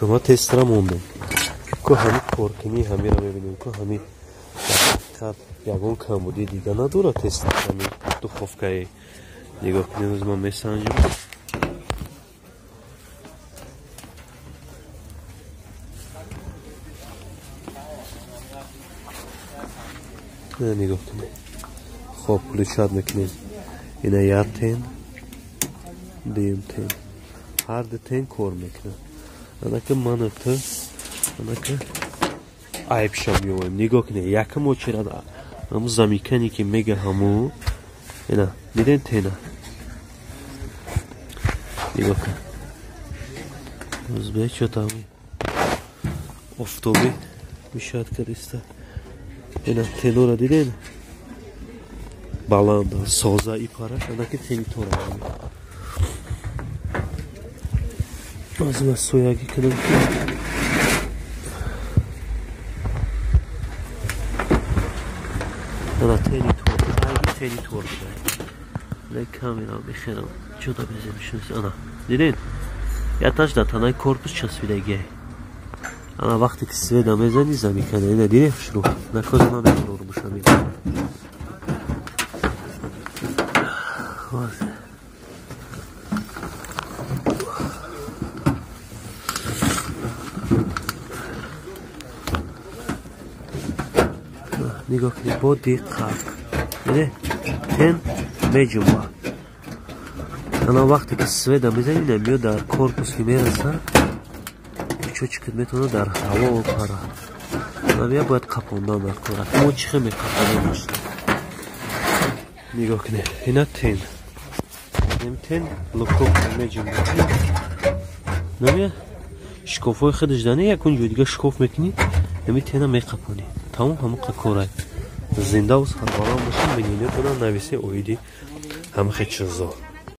ما تست را موندم که همین کورکنی همین را میبینیم که همین یگون کمبودی دیگه نداره تست همین دخوفکه نگاه کنیم از ما میسنجیم نگاه کنیم خب کلوچات میکنیم اینه یاد تین دیم تین هر ده تین کور میکنیم انا که منطقه انا که عیب شمیویم نگاه کنیم یکم و چرا همون زمیکنی که میگه همون اینا دیدین تینه نگاه کن روزبه چه تاوی افتوبی میشاد کریسته اینا تینو را دیدین баланда соза и параш анаки территория азма сояги кунам ана территория не камера мехерам чуда беземишуз ана дидин яташ да танай корпус часбидеги ана вақте ки сведа мезани замикана ина дидин шуру накозана мекунурмушами نگاه کنید با دقت بده تن میجمع انا وقتی که سویدا میزنید نمیاد در کورپوس که میرسه چوچکت میتونه در هوا و پره نمیاد باید قپوندن در کورت ما چیخه میکپنه باشد نگاه کنید اینا تن تن لکوک میجمع نمیاد شکوفای خودش دانه یکون جو دیگه شکوف میکنی نمی تینا میقپونی تمام همون کارای زنده و سربالان باشیم بگینه کنن نویسه اویدی همه خیلی چیزا